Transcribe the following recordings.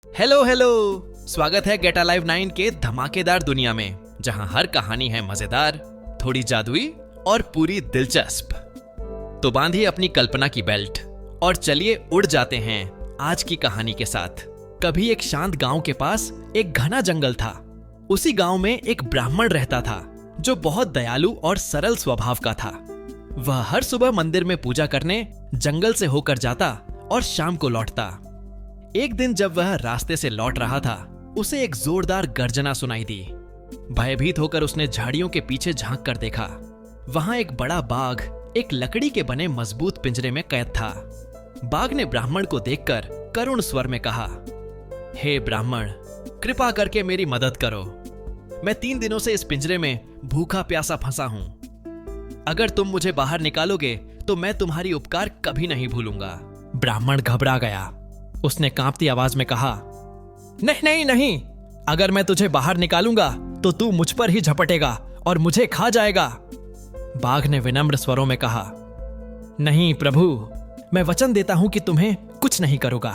Hello hello. स्वागत है gate alive 9 के धमाकेदार दुनिया में, जहां हर कहानी है मजेदार, थोड़ी जादुई और पूरी दिलचस्प। तो बांधिए अपनी कल्पना की बेल्ट और चलिए उड़ जाते हैं आज की कहानी के साथ। कभी एक शांत गांव के पास एक घना जंगल था। उसी गांव में एक ब्राह्मण रहता था जो बहुत दयालु और सरल स्वभाव का था। वह हर सुबह मंदिर में पूजा करने जंगल से होकर जाता और शाम को लौटता। एक दिन जब वह रास्ते से लौट रहा था, उसे एक जोरदार गर्जना सुनाई दी। भयभीत होकर उसने झाड़ियों के पीछे झांक कर देखा। वहां एक बड़ा बाघ एक लकड़ी के बने मजबूत पिंजरे में कैद था। बाघ ने ब्राह्मण को देखकर करुण स्वर में कहा, हे ब्राह्मण, कृपा करके मेरी मदद करो। मैं 3 दिनों से इस पिंजरे में भूखा प्यासा फंसा हूं। अगर तुम मुझे बाहर निकालोगे तो मैं तुम्हारी उपकार कभी नहीं भूलूंगा। ब्राह्मण घबरा गया। उसने कांपती आवाज में कहा, नहीं नहीं नहीं, अगर मैं तुझे बाहर निकालूंगा तो तू मुझ पर ही झपटेगा और मुझे खा जाएगा। बाघ ने विनम्र स्वरों में कहा, नहीं प्रभु, मैं वचन देता हूं कि तुम्हें कुछ नहीं करूंगा।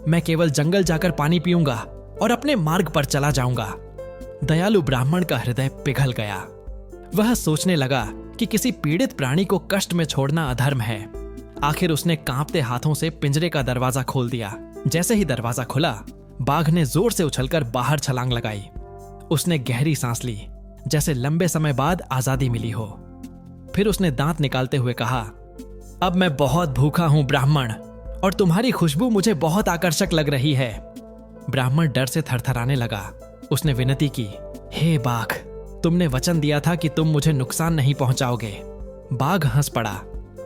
मैं केवल जंगल जाकर पानी पीऊंगा और अपने मार्ग पर चला जाऊंगा। दयालु ब्राह्मण का हृदय पिघल गया। वह सोचने लगा कि किसी पीड़ित प्राणी को कष्ट में छोड़ना अधर्म है। आखिर उसने कांपते हाथों से पिंजरे का दरवाजा खोल दिया। जैसे ही दरवाजा खुला, बाघ ने जोर से उछलकर बाहर छलांग लगाई। उसने गहरी सांस ली, जैसे लंबे समय बाद आजादी मिली हो। फिर उसने दांत निकालते हुए कहा, अब मैं बहुत भूखा हूं ब्राह्मण, और तुम्हारी खुशबू मुझे बहुत आकर्षक लग रही है। ब्राह्मण डर से थरथराने लगा। उसने विनती की, हे बाघ, तुमने वचन दिया था कि तुम मुझे नुकसान नहीं पहुंचाओगे। बाघ हंस पड़ा,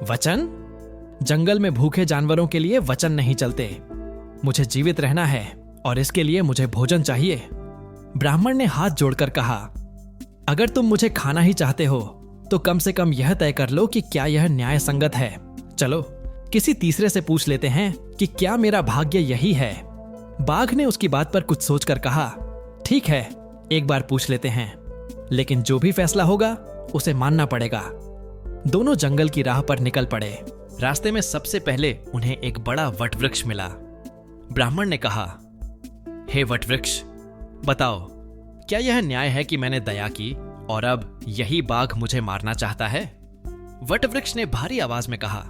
वचन? जंगल में भूखे जानवरों के लिए वचन नहीं चलते। मुझे जीवित रहना है और इसके लिए मुझे भोजन चाहिए। ब्राह्मण ने हाथ जोड़कर कहा, अगर तुम मुझे खाना ही चाहते हो तो कम से कम यह तय कर लो कि क्या यह न्याय संगत है। चलो किसी तीसरे से पूछ लेते हैं कि क्या मेरा भाग्य यही है। बाघ ने उसकी बात पर कुछ सोचकर कहा, ठीक है, एक बार पूछ लेते हैं, लेकिन जो भी फैसला होगा उसे मानना पड़ेगा। दोनों जंगल की राह पर निकल पड़े। रास्ते में सबसे पहले उन्हें एक बड़ा वटवृक्ष मिला। ब्राह्मण ने कहा, हे वटवृक्ष, बताओ, क्या यह न्याय है कि मैंने दया की और अब यही बाघ मुझे मारना चाहता है? वटवृक्ष ने भारी आवाज में कहा,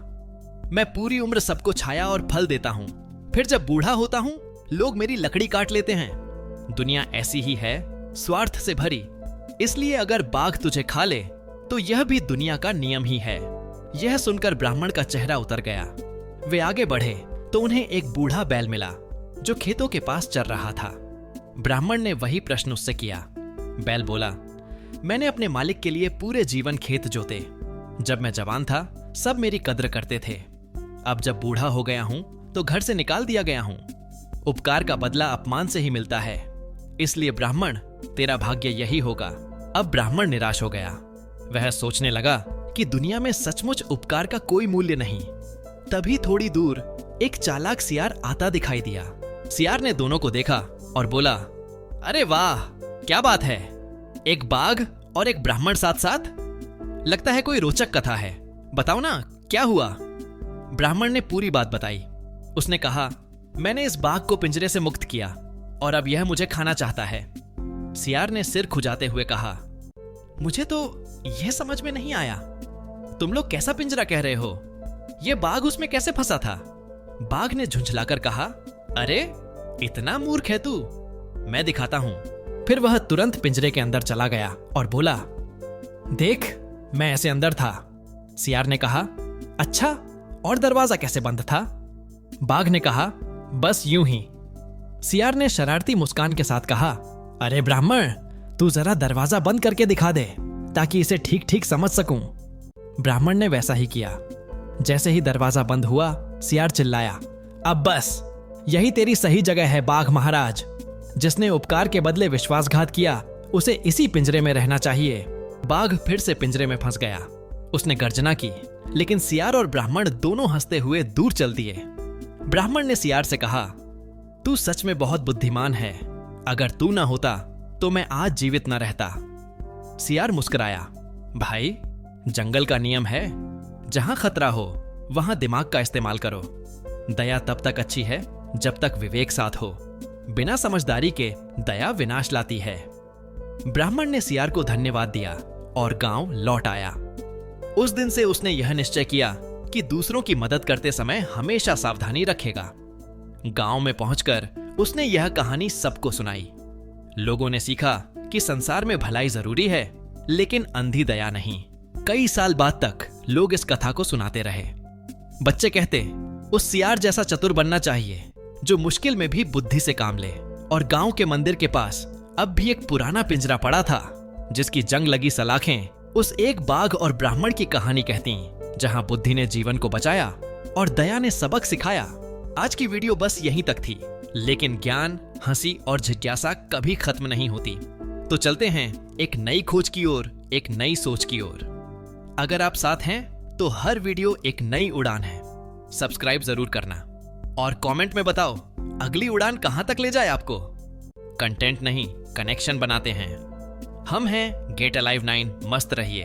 मैं पूरी उम्र सबको छाया और फल देता हूं, फिर जब बूढ़ा होता हूं लोग मेरी लकड़ी काट लेते हैं। दुनिया ऐसी ही है, स्वार्थ से भरी। इसलिए अगर बाघ तुझे खा ले तो यह भी दुनिया का नियम ही है। यह सुनकर ब्राह्मण का चेहरा उतर गया। वे आगे बढ़े तो उन्हें एक बूढ़ा बैल मिला जो खेतों के पास चर रहा था। ब्राह्मण ने वही प्रश्न उससे किया। बैल बोला, मैंने अपने मालिक के लिए पूरे जीवन खेत जोते। जब मैं जवान था सब मेरी कद्र करते थे। अब जब बूढ़ा हो गया हूं तो घर से निकाल दिया गया हूं। उपकार का बदला अपमान से ही मिलता है। इसलिए ब्राह्मण, तेरा भाग्य यही होगा। अब ब्राह्मण निराश हो गया। वह सोचने लगा कि दुनिया में सचमुच उपकार का कोई मूल्य नहीं। तभी थोड़ी दूर एक चालाक सियार आता दिखाई दिया। सियार ने दोनों को देखा और बोला, अरे वाह, क्या बात है, एक बाघ और एक ब्राह्मण साथ साथ। लगता है कोई रोचक कथा है, बताओ ना क्या हुआ। ब्राह्मण ने पूरी बात बताई। उसने कहा, मैंने इस बाघ को पिंजरे से मुक्त किया और अब यह मुझे खाना चाहता है। सियार ने सिर खुजाते हुए कहा, मुझे तो यह समझ में नहीं आया, तुम लोग कैसा पिंजरा कह रहे हो? यह बाघ उसमें कैसे फंसा था? बाघ ने झुंझलाकर कहा, अरे इतना मूर्ख है तू, मैं दिखाता हूं। फिर वह तुरंत पिंजरे के अंदर चला गया और बोला, देख, मैं ऐसे अंदर था। सियार ने कहा, अच्छा, और दरवाजा कैसे बंद था? बाघ ने कहा, बस यूं ही। सियार ने शरारती मुस्कान के साथ कहा, अरे ब्राह्मण, तू जरा दरवाजा बंद करके दिखा दे ताकि इसे ठीक ठीक समझ सकूं। ब्राह्मण ने वैसा ही किया। जैसे ही दरवाजा बंद हुआ, सियार चिल्लाया, अब बस, यही तेरी सही जगह है बाघ महाराज। जिसने उपकार के बदले विश्वासघात किया उसे इसी पिंजरे में रहना चाहिए। बाघ फिर से पिंजरे में फंस गया। उसने गर्जना की, लेकिन सियार और ब्राह्मण दोनों हंसते हुए दूर चल दिए। ब्राह्मण ने सियार से कहा, तू सच में बहुत बुद्धिमान है। अगर तू ना होता तो मैं आज जीवित न रहता। सियार मुस्कुराया, भाई, जंगल का नियम है, जहां खतरा हो वहां दिमाग का इस्तेमाल करो। दया तब तक अच्छी है जब तक विवेक साथ हो। बिना समझदारी के दया विनाश लाती है। ब्राह्मण ने सियार को धन्यवाद दिया और गांव लौट आया। उस दिन से उसने यह निश्चय किया कि दूसरों की मदद करते समय हमेशा सावधानी रखेगा। गांव में पहुंचकर उसने यह कहानी सबको सुनाई। लोगों ने सीखा कि संसार में भलाई जरूरी है, लेकिन अंधी दया नहीं। कई साल बाद तक लोग इस कथा को सुनाते रहे। बच्चे कहते, उस सियार जैसा चतुर बनना चाहिए जो मुश्किल में भी बुद्धि से काम ले। और गांव के मंदिर के पास अब भी एक पुराना पिंजरा पड़ा था, जिसकी जंग लगी सलाखें उस एक बाघ और ब्राह्मण की कहानी कहती, जहां बुद्धि ने जीवन को बचाया और दया ने सबक सिखाया। आज की वीडियो बस यहीं तक थी, लेकिन ज्ञान, हंसी और जिज्ञासा कभी खत्म नहीं होती। तो चलते हैं एक नई खोज की ओर, एक नई सोच की ओर। अगर आप साथ हैं तो हर वीडियो एक नई उड़ान है। सब्सक्राइब जरूर करना और कमेंट में बताओ अगली उड़ान कहां तक ले जाए आपको। कंटेंट नहीं, कनेक्शन बनाते हैं। हम हैं गेट अलाइव 9। मस्त रहिए।